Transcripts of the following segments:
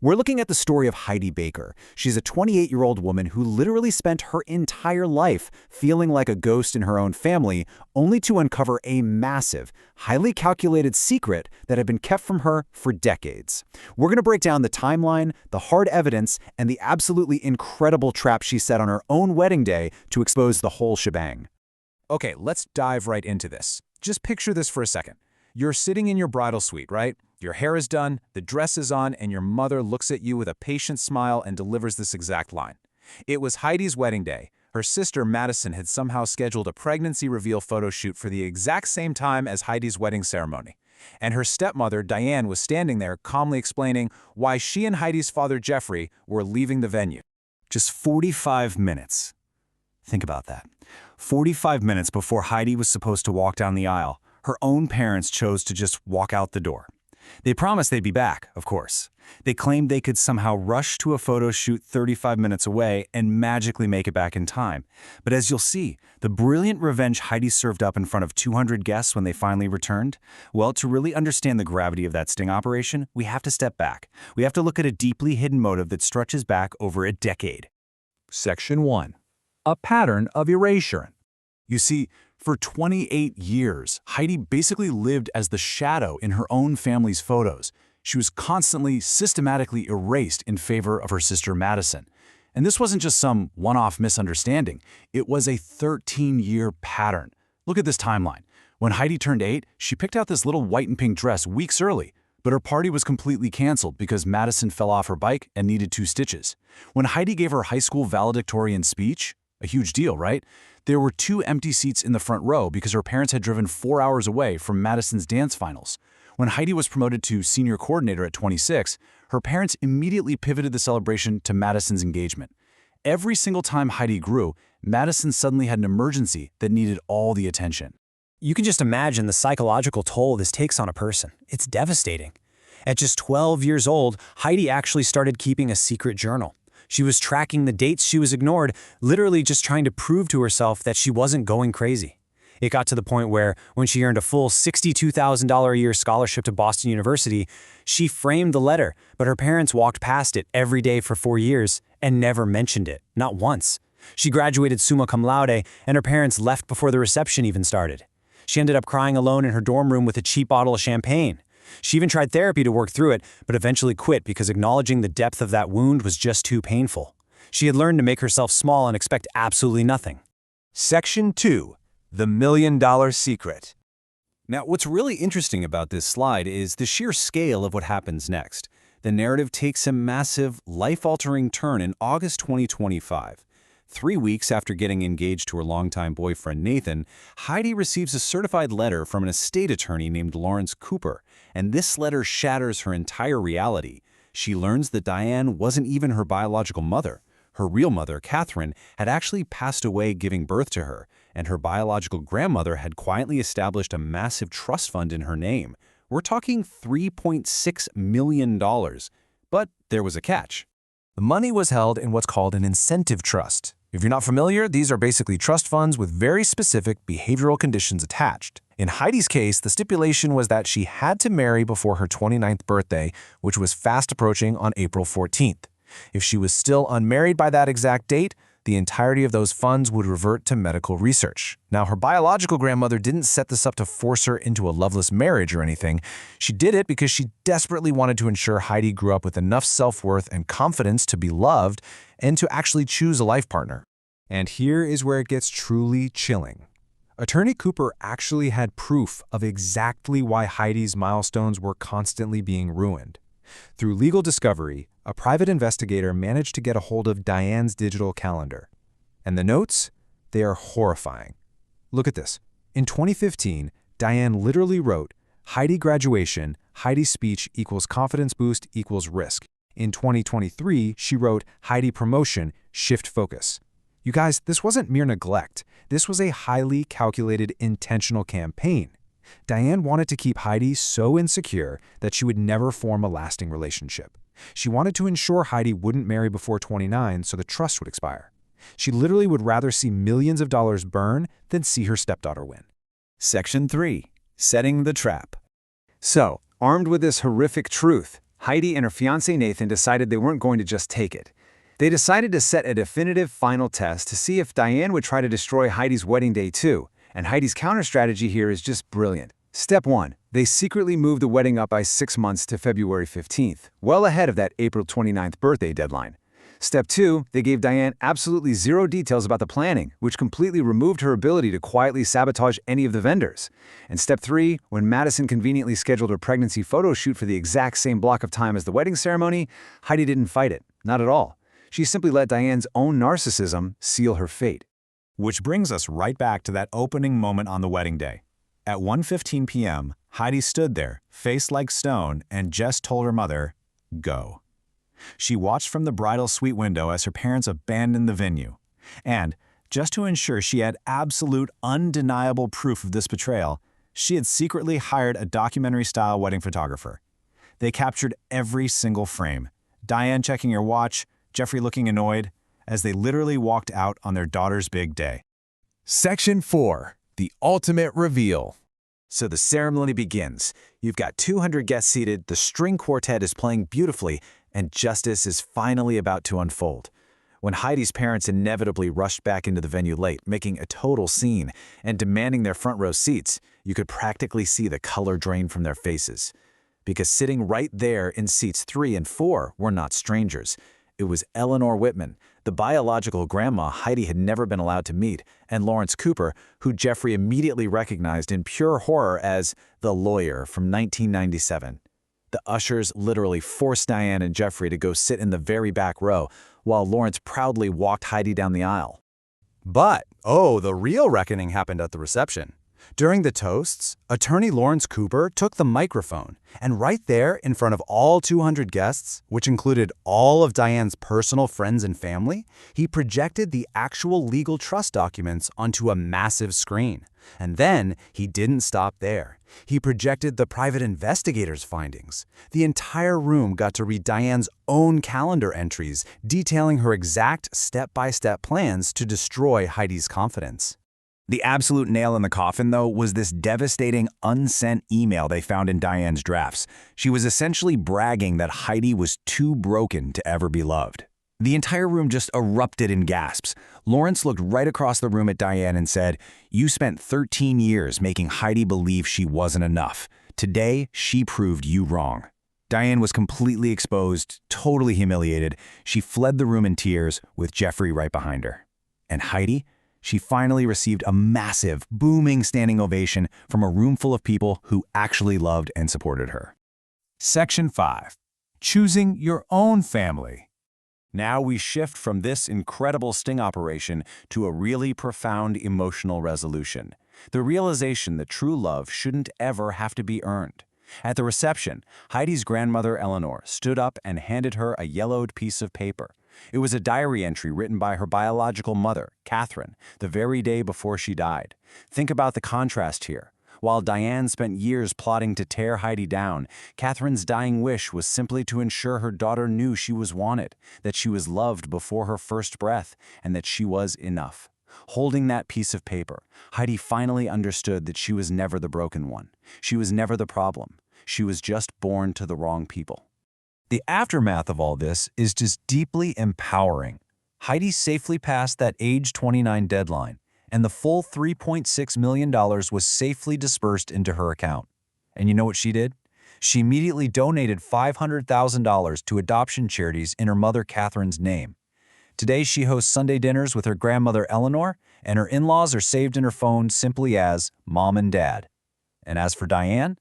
We're looking at the story of Heidi Baker. She's a 28-year-old woman who literally spent her entire life feeling like a ghost in her own family, only to uncover a massive, highly calculated secret that had been kept from her for decades. We're going to break down the timeline, the hard evidence, and the absolutely incredible trap she set on her own wedding day to expose the whole shebang. Okay, let's dive right into this. Just picture this for a second. You're sitting in your bridal suite, right? Your hair is done, the dress is on, and your mother looks at you with a patient smile and delivers this exact line. It was Heidi's wedding day. Her sister Madison had somehow scheduled a pregnancy reveal photo shoot for the exact same time as Heidi's wedding ceremony. And her stepmother, Diane, was standing there calmly explaining why she and Heidi's father, Jeffrey, were leaving the venue. Just 45 minutes. Think about that. 45 minutes before Heidi was supposed to walk down the aisle, her own parents chose to just walk out the door. They promised they'd be back, of course. They claimed they could somehow rush to a photo shoot 35 minutes away and magically make it back in time. But as you'll see, the brilliant revenge Heidi served up in front of 200 guests when they finally returned, well, to really understand the gravity of that sting operation, we have to step back. We have to look at a deeply hidden motive that stretches back over a decade. Section 1. A pattern of erasure. You see, for 28 years, Heidi basically lived as the shadow in her own family's photos. She was constantly, systematically erased in favor of her sister Madison. And this wasn't just some one-off misunderstanding. It was a 13-year pattern. Look at this timeline. When Heidi turned 8, she picked out this little white and pink dress weeks early, but her party was completely canceled because Madison fell off her bike and needed 2 stitches. When Heidi gave her high school valedictorian speech, a huge deal, right? There were 2 empty seats in the front row because her parents had driven 4 hours away from Madison's dance finals. When Heidi was promoted to senior coordinator at 26, her parents immediately pivoted the celebration to Madison's engagement. Every single time Heidi grew, Madison suddenly had an emergency that needed all the attention. You can just imagine the psychological toll this takes on a person. It's devastating. At just 12 years old, Heidi actually started keeping a secret journal. She was tracking the dates she was ignored, literally just trying to prove to herself that she wasn't going crazy. It got to the point where, when she earned a full $62,000 a year scholarship to Boston University, she framed the letter, but her parents walked past it every day for 4 years and never mentioned it, not once. She graduated summa cum laude, and her parents left before the reception even started. She ended up crying alone in her dorm room with a cheap bottle of champagne. She even tried therapy to work through it, but eventually quit because acknowledging the depth of that wound was just too painful. She had learned to make herself small and expect absolutely nothing. Section 2. The $1 Million Secret. Now, what's really interesting about this slide is the sheer scale of what happens next. The narrative takes a massive, life-altering turn in August 2025. 3 weeks after getting engaged to her longtime boyfriend Nathan, Heidi receives a certified letter from an estate attorney named Lawrence Cooper, and this letter shatters her entire reality. She learns that Diane wasn't even her biological mother. Her real mother, Catherine, had actually passed away giving birth to her, and her biological grandmother had quietly established a massive trust fund in her name. We're talking $3.6 million. But there was a catch. The money was held in what's called an incentive trust. If you're not familiar, these are basically trust funds with very specific behavioral conditions attached. In Heidi's case, the stipulation was that she had to marry before her 29th birthday, which was fast approaching on April 14th. If she was still unmarried by that exact date, the entirety of those funds would revert to medical research. Now, her biological grandmother didn't set this up to force her into a loveless marriage or anything. She did it because she desperately wanted to ensure Heidi grew up with enough self-worth and confidence to be loved and to actually choose a life partner. And here is where it gets truly chilling. Attorney Cooper actually had proof of exactly why Heidi's milestones were constantly being ruined. Through legal discovery, a private investigator managed to get a hold of Diane's digital calendar. And the notes? They are horrifying. Look at this. In 2015, Diane literally wrote, Heidi graduation, Heidi speech equals confidence boost equals risk. In 2023, she wrote, Heidi promotion, shift focus. You guys, this wasn't mere neglect. This was a highly calculated, intentional campaign. Diane wanted to keep Heidi so insecure that she would never form a lasting relationship. She wanted to ensure Heidi wouldn't marry before 29 so the trust would expire. She literally would rather see millions of dollars burn than see her stepdaughter win. Section 3. Setting the trap. So, armed with this horrific truth, Heidi and her fiancé Nathan decided they weren't going to just take it. They decided to set a definitive final test to see if Diane would try to destroy Heidi's wedding day too, and Heidi's counter-strategy here is just brilliant. Step 1. They secretly moved the wedding up by 6 months to February 15th, well ahead of that April 29th birthday deadline. Step 2. They gave Diane absolutely zero details about the planning, which completely removed her ability to quietly sabotage any of the vendors. And Step 3. When Madison conveniently scheduled her pregnancy photo shoot for the exact same block of time as the wedding ceremony, Heidi didn't fight it, not at all. She simply let Diane's own narcissism seal her fate. Which brings us right back to that opening moment on the wedding day. At 1:15 p.m., Heidi stood there, face like stone, and just told her mother, "Go." She watched from the bridal suite window as her parents abandoned the venue. And, just to ensure she had absolute, undeniable proof of this betrayal, she had secretly hired a documentary-style wedding photographer. They captured every single frame, Diane checking her watch, Jeffrey looking annoyed, as they literally walked out on their daughter's big day. Section 4. The ultimate reveal. So the ceremony begins. You've got 200 guests seated, the string quartet is playing beautifully, and justice is finally about to unfold. When Heidi's parents inevitably rushed back into the venue late, making a total scene and demanding their front row seats, you could practically see the color drain from their faces. Because sitting right there in seats 3 and 4 were not strangers. It was Eleanor Whitman, the biological grandma Heidi had never been allowed to meet, and Lawrence Cooper, who Jeffrey immediately recognized in pure horror as the lawyer from 1997. The ushers literally forced Diane and Jeffrey to go sit in the very back row, while Lawrence proudly walked Heidi down the aisle. But, the real reckoning happened at the reception. During the toasts, attorney Lawrence Cooper took the microphone, and right there in front of all 200 guests, which included all of Diane's personal friends and family, he projected the actual legal trust documents onto a massive screen. And then he didn't stop there. He projected the private investigator's findings. The entire room got to read Diane's own calendar entries detailing her exact step-by-step plans to destroy Heidi's confidence. The absolute nail in the coffin, though, was this devastating unsent email they found in Diane's drafts. She was essentially bragging that Heidi was too broken to ever be loved. The entire room just erupted in gasps. Lawrence looked right across the room at Diane and said, "You spent 13 years making Heidi believe she wasn't enough. Today, she proved you wrong." Diane was completely exposed, totally humiliated. She fled the room in tears, with Jeffrey right behind her. And Heidi? She finally received a massive, booming standing ovation from a room full of people who actually loved and supported her. Section 5. Choosing your own family. Now we shift from this incredible sting operation to a really profound emotional resolution. The realization that true love shouldn't ever have to be earned. At the reception, Heidi's grandmother Eleanor stood up and handed her a yellowed piece of paper. It was a diary entry written by her biological mother, Catherine, the very day before she died. Think about the contrast here. While Diane spent years plotting to tear Heidi down, Catherine's dying wish was simply to ensure her daughter knew she was wanted, that she was loved before her first breath, and that she was enough. Holding that piece of paper, Heidi finally understood that she was never the broken one. She was never the problem. She was just born to the wrong people. The aftermath of all this is just deeply empowering. Heidi safely passed that age 29 deadline, and the full $3.6 million was safely dispersed into her account. And you know what she did? She immediately donated $500,000 to adoption charities in her mother Catherine's name. Today, she hosts Sunday dinners with her grandmother Eleanor, and her in-laws are saved in her phone simply as Mom and Dad. And as for Diane,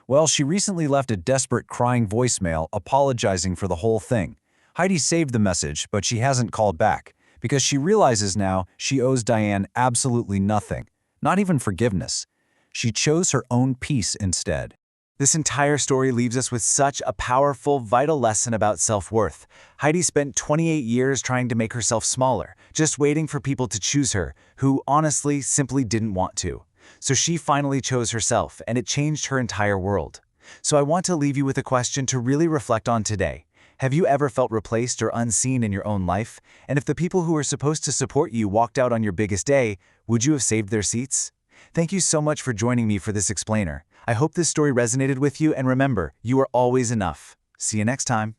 well, she recently left a desperate crying voicemail apologizing for the whole thing. Heidi saved the message, but she hasn't called back, because she realizes now she owes Diane absolutely nothing, not even forgiveness. She chose her own peace instead. This entire story leaves us with such a powerful, vital lesson about self-worth. Heidi spent 28 years trying to make herself smaller, just waiting for people to choose her, who honestly simply didn't want to. So she finally chose herself, and it changed her entire world. So I want to leave you with a question to really reflect on today. Have you ever felt replaced or unseen in your own life? And if the people who were supposed to support you walked out on your biggest day, would you have saved their seats? Thank you so much for joining me for this explainer. I hope this story resonated with you, and remember, you are always enough. See you next time.